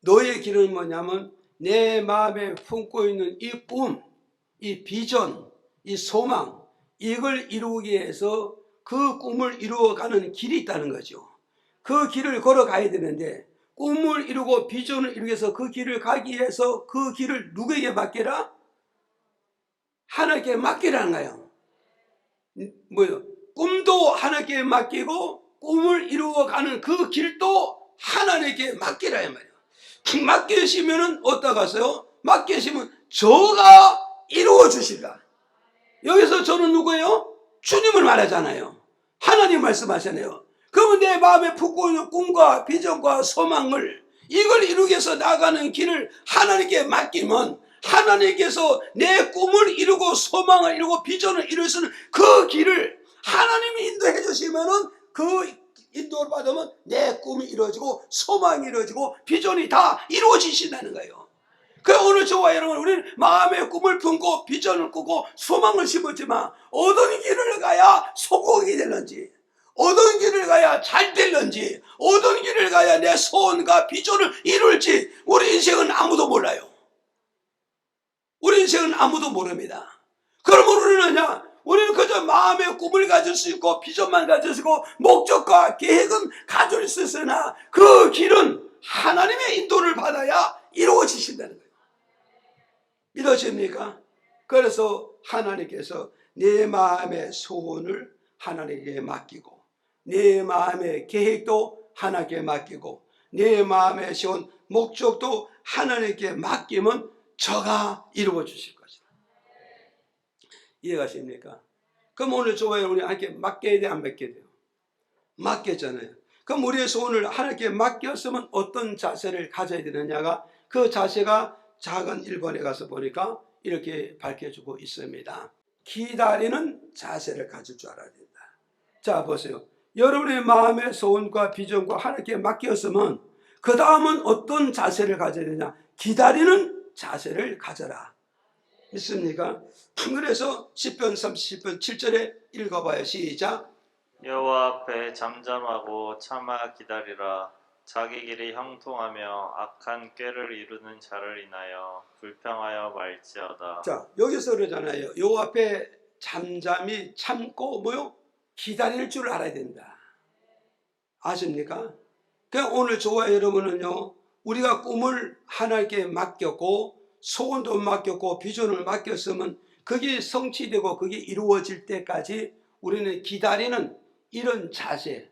너의 길은 뭐냐면 내 마음에 품고 있는 이 꿈, 이 비전, 이 소망, 이걸 이루기 위해서 그 꿈을 이루어가는 길이 있다는 거죠. 그 길을 걸어가야 되는데 꿈을 이루고 비전을 이루기 위해서 그 길을 가기 위해서 그 길을 누구에게 맡기라? 하나님께 맡기라는 거예요. 뭐요? 꿈도 하나님께 맡기고 꿈을 이루어가는 그 길도 하나님께 맡기라 이 말이에요. 맡기시면은 어디다 가서요? 맡기시면 저가 이루어 주실까? 여기서 저는 누구예요? 주님을 말하잖아요. 하나님 말씀하시네요. 그러면 내 마음에 품고 있는 꿈과 비전과 소망을 이걸 이루기 위해서 나가는 길을 하나님께 맡기면 하나님께서 내 꿈을 이루고 소망을 이루고 비전을 이룰 수 있는 그 길을 하나님이 인도해 주시면은 그 인도를 받으면 내 꿈이 이루어지고 소망이 이루어지고 비전이 다 이루어지신다는 거예요. 그래 오늘 저와 여러분 우리는 마음의 꿈을 품고 비전을 꾸고 소망을 심었지만 어떤 길을 가야 소곡이 되는지 어떤 길을 가야 잘 되는지 어떤 길을 가야 내 소원과 비전을 이룰지 우리 인생은 아무도 몰라요. 우리 인생은 아무도 모릅니다. 그러면 우리는 그저 마음의 꿈을 가질 수 있고 비전만 가질 수 있고 목적과 계획은 가질 수 있으나 그 길은 하나님의 인도를 받아야 이루어지신다는 거예요. 믿어집니까? 그래서 하나님께서 내 마음의 소원을 하나님께 맡기고 내 마음의 계획도 하나님께 맡기고 내 마음의 세운 목적도 하나님께 맡기면 저가 이루어 주실 것이다. 이해가십니까? 그럼 오늘 저와 우리 하나님께 맡겨야 돼, 안 맡겨야 돼요? 맡겼잖아요. 그럼 우리의 소원을 하나님께 맡겼으면 어떤 자세를 가져야 되느냐가 그 자세가 작은 1번에 가서 보니까 이렇게 밝혀주고 있습니다. 기다리는 자세를 가질 줄 알아야 된다. 자 보세요. 여러분의 마음의 소원과 비전과 하나님께 맡겼으면 그 다음은 어떤 자세를 가져야 되냐? 기다리는 자세를 가져라. 믿습니까? 그래서 시편 30편 7절에 읽어봐요. 시작. 여호와 앞에 잠잠하고 참아 기다리라. 자기 길이 형통하며 악한 꾀를 이루는 자를 인하여 불평하여 말지어다. 자 여기서 그러잖아요. 요 앞에 잠잠히 참고 뭐요? 기다릴 줄 알아야 된다. 아십니까? 그러니까 오늘 저와 여러분은요 우리가 꿈을 하나님께 맡겼고 소원도 맡겼고 비전을 맡겼으면 그게 성취되고 그게 이루어질 때까지 우리는 기다리는 이런 자세,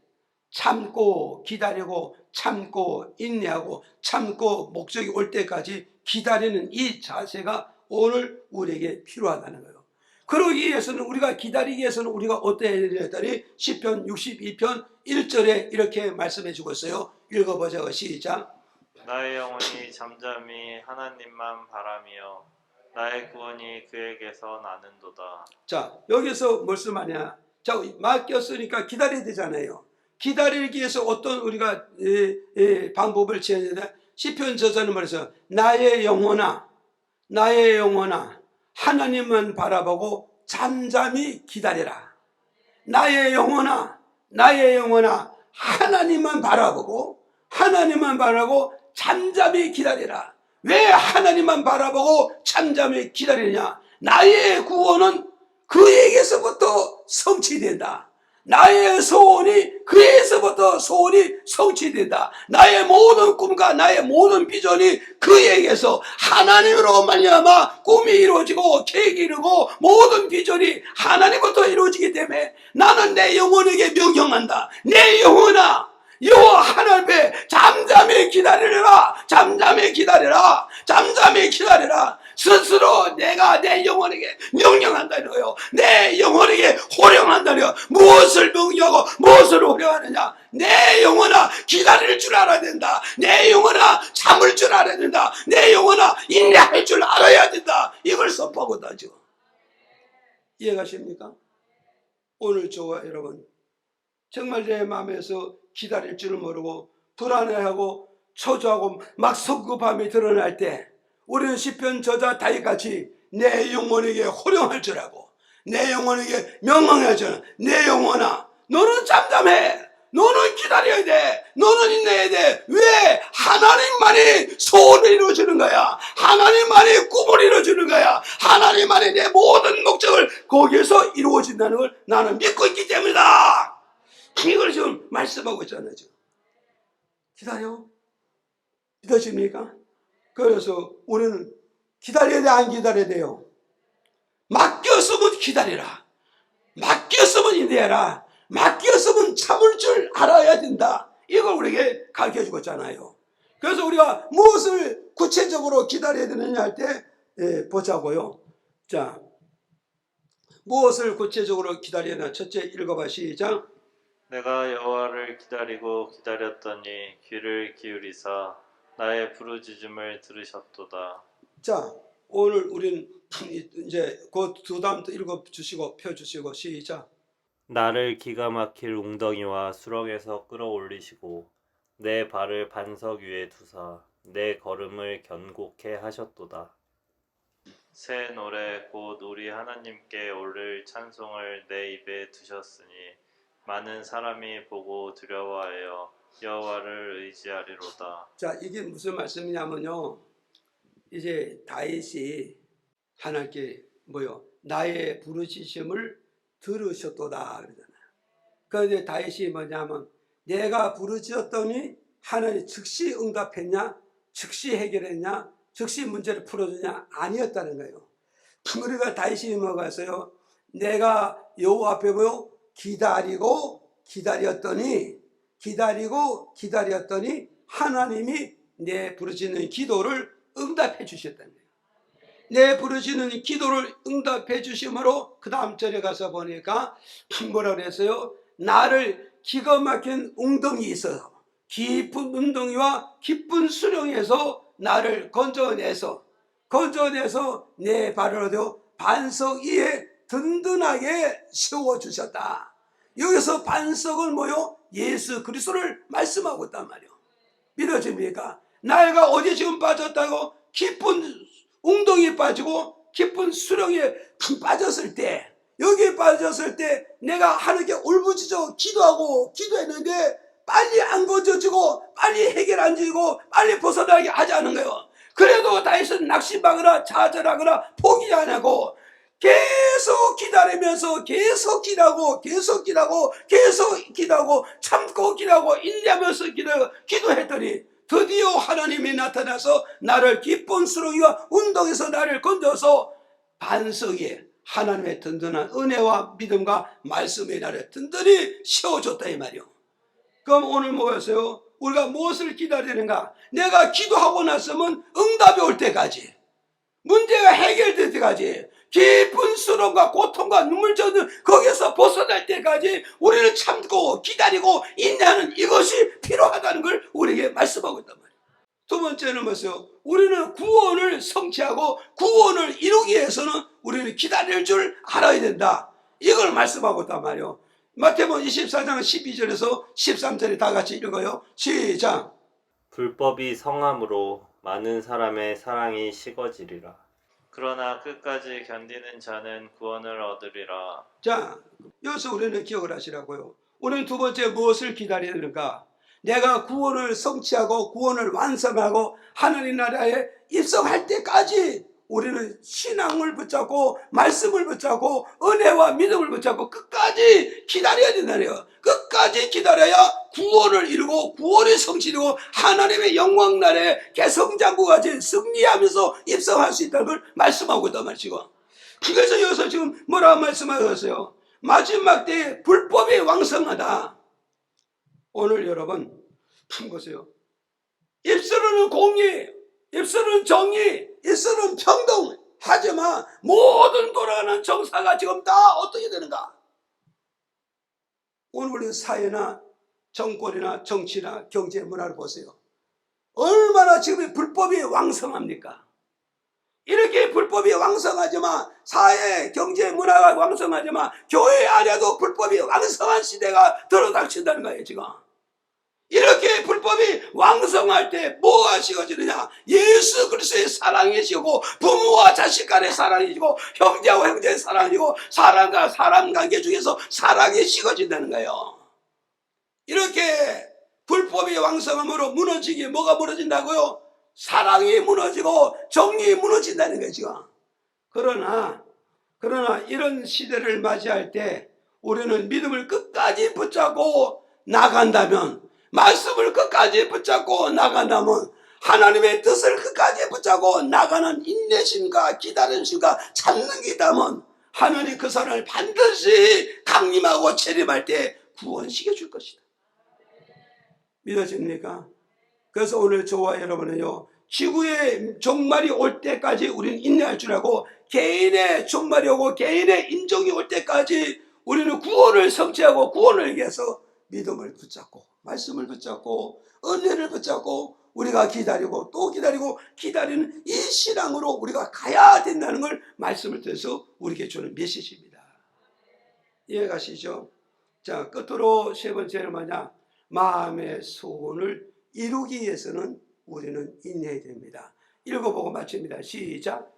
참고 기다리고 참고 인내하고 참고 목적이 올 때까지 기다리는 이 자세가 오늘 우리에게 필요하다는 거예요. 그러기 위해서는 우리가 기다리기 위해서는 우리가 어떻게 해야 되냐 했더니 시편 62편 1절에 이렇게 말씀해 주고 있어요. 읽어보자고. 시작. 나의 영혼이 잠잠히 하나님만 바라며 나의 구원이 그에게서 나는도다. 자 여기서 무슨 말이냐. 자 맡겼으니까 기다려야 되잖아요. 기다리기 위해서 어떤 우리가 방법을 취해야 되냐. 시편 저자는 말해서 나의 영혼아 하나님만 바라보고 잠잠히 기다려라. 나의 영혼아 하나님만 바라보고 잠잠히 기다리라. 왜 하나님만 바라보고 잠잠히 기다리느냐? 나의 구원은 그에게서부터 성취된다. 나의 소원이 그에게서부터 소원이 성취된다. 나의 모든 꿈과 나의 모든 비전이 그에게서 하나님으로 말미암아 꿈이 이루어지고 계획이 이루고 모든 비전이 하나님부터 이루어지기 때문에 나는 내 영혼에게 명령한다. 내 영혼아 여호와 하나님 앞에 잠잠히 기다리라. 스스로 내가 내 영혼에게 명령한다는 거예요. 내 영혼에게 호령한다는 거예요. 무엇을 명령하고 무엇을 호령하느냐. 내 영혼아 기다릴 줄 알아야 된다. 내 영혼아 참을 줄 알아야 된다. 내 영혼아 인내할 줄 알아야 된다. 이걸 선포하고 하죠. 이해가십니까? 오늘 저와 여러분 정말 내 마음에서 기다릴 줄 모르고 불안해하고 초조하고 막 성급함이 드러날 때 우리는 시편 저자 다윗같이 내 영혼에게 호령할 줄 알고 내 영혼에게 명령할 줄 알고 내 영혼아 너는 잠잠해. 너는 기다려야 돼. 너는 인내해야 돼. 왜? 하나님만이 소원을 이루어주는 거야. 하나님만이 꿈을 이루어주는 거야. 하나님만이 내 모든 목적을 거기에서 이루어진다는 걸 나는 믿고 있기 때문이다. 이걸 지금 말씀하고 있잖아요. 지금. 기다려. 믿으십니까? 그래서 우리는 기다려야 돼, 안 기다려야 돼요? 맡겼으면 기다리라. 맡겼으면 인내해라. 맡겼으면 참을 줄 알아야 된다. 이걸 우리에게 가르쳐 주고 있잖아요. 그래서 우리가 무엇을 구체적으로 기다려야 되느냐 할 때 보자고요. 자, 무엇을 구체적으로 기다려야 되나? 첫째 읽어봐. 시작. 내가 여호와를 기다리고 기다렸더니 귀를 기울이사 나의 부르짖음을 들으셨도다. 자, 오늘 우린 이제 그 두 다음부터 읽어주시고 펴주시고 시작. 나를 기가 막힐 웅덩이와 수렁에서 끌어올리시고 내 발을 반석 위에 두사 내 걸음을 견고케 하셨도다. 새 노래 곧 우리 하나님께 올릴 찬송을 내 입에 두셨으니 많은 사람이 보고 두려워하여 여호와를 의지하리로다. 자, 이게 무슨 말씀이냐면요. 이제 다윗이 하나님께 나의 부르짖음을 들으셨도다 그러잖아요. 그런데 다윗이 뭐냐면 내가 부르짖었더니 하나님 즉시 응답했냐, 즉시 해결했냐, 즉시 문제를 풀어주냐 아니었다는 거예요. 우리가 다윗이 뭐가 있어요? 내가 여호와 앞에 기다리고 기다렸더니 하나님이 내 부르짖는 기도를 응답해 주셨다는 거예요. 내 부르짖는 기도를 응답해 주심으로 그 다음 절에 가서 보니까 뭐라 그랬어요? 나를 기가 막힌 웅덩이에서 깊은 웅덩이와 깊은 수렁에서 나를 건져내서 내 발을 얻어 반석 위에 든든하게 세워주셨다. 여기서 반석은 예수 그리스도를 말씀하고 있단 말이에요. 믿어집니까? 내가 어디 지금 빠졌다고? 깊은 웅덩이에 빠지고 깊은 수렁에 빠졌을 때, 여기에 빠졌을 때 내가 하나님께 울부짖어 기도했는데 빨리 안 건져지고 빨리 해결 안 지고 빨리 벗어나게 하지 않은 거예요. 그래도 다윗은 낙심하거나 좌절하거나 포기 안 하고 계속 기다리면서 계속 기도하고 참고 기도하고 인내하면서 기도했더니 드디어 하나님이 나타나서 나를 깊은 수렁이와 운동에서 나를 건져서 반석 위에 하나님의 든든한 은혜와 믿음과 말씀의 나를 든든히 세워줬다 이 말이요. 그럼 오늘 뭐였어요? 우리가 무엇을 기다리는가? 내가 기도하고 났으면 응답이 올 때까지, 문제가 해결될 때까지, 깊은 수렁과 고통과 눈물 젖는 거기에서 벗어날 때까지 우리는 참고 기다리고 인내하는 이것이 필요하다는 걸 우리에게 말씀하고 있단 말이에요. 두 번째는 뭐였어요? 우리는 구원을 성취하고 구원을 이루기 위해서는 우리는 기다릴 줄 알아야 된다. 이걸 말씀하고 있단 말이에요. 마태복음 24장 12절에서 13절에 다 같이 읽어요. 시작. 불법이 성함으로 많은 사람의 사랑이 식어지리라. 그러나 끝까지 견디는 자는 구원을 얻으리라. 자, 여기서 우리는 기억을 하시라고요. 우리는 두 번째 무엇을 기다려야 되는가? 내가 구원을 성취하고 구원을 완성하고 하나님 나라에 입성할 때까지 우리는 신앙을 붙잡고 말씀을 붙잡고 은혜와 믿음을 붙잡고 끝까지 기다려야 된다네요. 끝까지 기다려야 구원을 이루고 구원의 성취되고 하나님의 영광 나라에 개성장구같이 승리하면서 입성할 수 있다는 걸 말씀하고 있단 말이죠. 그래서 여기서 지금 뭐라고 말씀하고 있어요? 마지막 때에 불법이 왕성하다. 오늘 여러분 보세요. 입술은 공의, 입술은 정의, 입술은 평등. 하지만 모든 돌아가는 정사가 지금 다 어떻게 되는가? 오늘 우리 사회나 정권이나 정치나 경제 문화를 보세요. 얼마나 지금 불법이 왕성합니까? 이렇게 불법이 왕성하지만 사회, 경제, 문화가 왕성하지만 교회 안에도 불법이 왕성한 시대가 들어닥친다는 거예요 지금. 이렇게 불법이 왕성할 때 뭐가 식어지느냐? 예수 그리스도의 사랑이 식고 부모와 자식 간의 사랑이 식고 형제와 형제의 사랑이 식고 사람과 사람 관계 중에서 사랑이 식어진다는 거예요. 이렇게 불법이 왕성함으로 무너지게 뭐가 무너진다고요? 사랑이 무너지고 정의이 무너진다는 거죠. 그러나 이런 시대를 맞이할 때 우리는 믿음을 끝까지 붙잡고 나간다면, 말씀을 끝까지 붙잡고 나간다면 하나님의 뜻을 끝까지 붙잡고 나가는 인내심과 기다림심과 참는 게 있다면 하나님 그 사람을 반드시 강림하고 재림할 때 구원시켜 줄 것이다. 믿어집니까? 그래서 오늘 저와 여러분은요, 지구의 종말이 올 때까지 우리는 인내할 줄 알고, 개인의 종말이 오고 개인의 인종이 올 때까지 우리는 구원을 성취하고 구원을 위해서 믿음을 붙잡고 말씀을 붙잡고 은혜를 붙잡고 우리가 기다리고 또 기다리고 기다리는 이 신앙으로 우리가 가야 된다는 걸 말씀을 통해서 우리에게 주는 메시지입니다. 이해가시죠? 자, 끝으로 세 번째는 뭐냐? 마음의 소원을 이루기 위해서는 우리는 인내해야 됩니다. 읽어보고 마칩니다. 시작.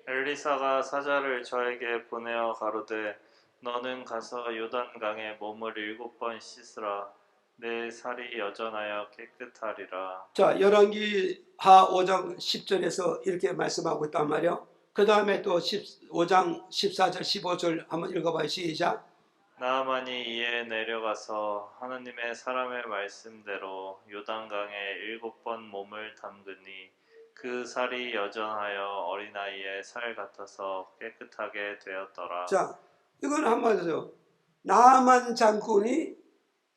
엘리사가 사자를 저에게 보내어 가로되 너는 가서 요단강에 몸을 7번 씻으라. 내 살이 여전하여 깨끗하리라. 자, 열왕기하 5장 10절에서 이렇게 말씀하고 있단 말이요. 그 다음에 또 5장 14절 15절 한번 읽어봐요. 시작. 나아만이 이에 내려가서 하나님의 사람의 말씀대로 요단강에 7번 몸을 담그니 그 살이 여전하여 어린아이의 살 같아서 깨끗하게 되었더라. 자, 이건 한마디로 나아만 장군이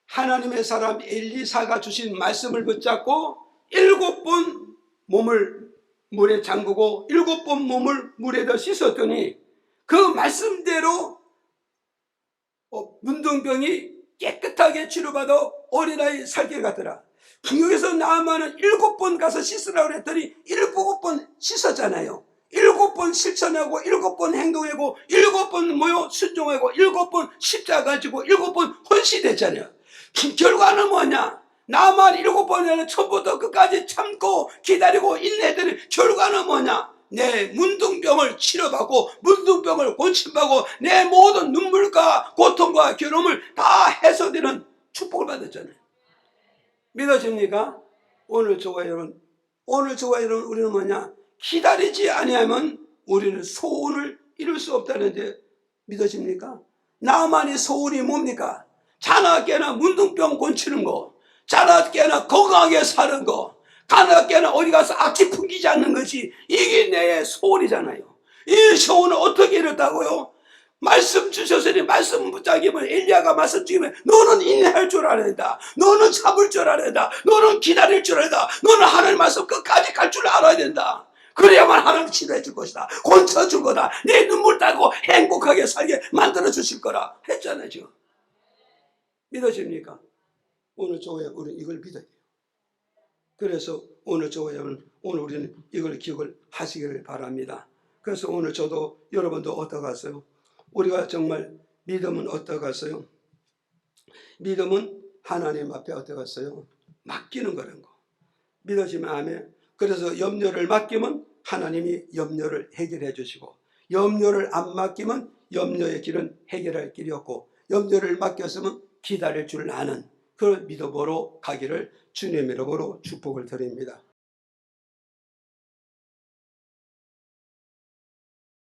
하나님의 사람 엘리사가 주신 말씀을 붙잡고 7번 몸을 물에 잠그고 7번 몸을 물에다 씻었더니 그 말씀대로 문둥병이 깨끗하게 치료받아 어린아이 살게 같더라. 여기서 나아만은 7번 가서 씻으라고 그랬더니 7번 씻었잖아요. 7번 실천하고 7번 행동하고 7번 순종하고 7번 십자가 지고 7번 헌신했잖아요. 결과는 뭐냐? 나만 7번에는 처음부터 끝까지 참고 기다리고 인내했더니 결과는 뭐냐? 내 문둥병을 치료받고 문둥병을 고침받고 내 모든 눈물과 고통과 괴로움을 다 해소되는 축복을 받았잖아요. 믿어집니까? 오늘 저와 여러분 우리는 뭐냐? 기다리지 아니하면 우리는 소원을 이룰 수 없다는데 믿어집니까? 나만의 소원이 뭡니까? 자나깨나 문둥병 고치는 거, 자나깨나 건강하게 사는 거, 자나깨나 어디 가서 악취 풍기지 않는 것이 이게 내 소원이잖아요. 이 소원을 어떻게 이뤘다고요? 말씀 주셨으니 말씀 붙잡으면 엘리야가 말씀 주면 너는 인내할 줄 알아야 된다. 너는 참을 줄 알아야 된다. 너는 기다릴 줄 알아야 된다. 너는 하나님 말씀 끝까지 갈 줄 알아야 된다. 그래야만 하나님 치료해 줄 것이다. 고쳐줄 거다. 내 눈물 닦고 행복하게 살게 만들어 주실 거라 했잖아요. 지금. 믿어집니까? 오늘 저와 우리는 이걸 믿어야 돼요. 그래서 오늘 저와 오늘 우리는 이걸 기억을 하시기를 바랍니다. 그래서 오늘 저도 여러분도 어떠갔어요? 우리가 정말 믿음은 어떠갔어요? 믿음은 하나님 앞에 어떠갔어요? 맡기는 거라는 거. 믿어지면 아멘. 그래서 염려를 맡기면 하나님이 염려를 해결해 주시고, 염려를 안 맡기면 염려의 길은 해결할 길이 없고, 염려를 맡겼으면 기다릴 줄 아는 그런 믿음으로 가기를 주님의 이름으로 축복을 드립니다.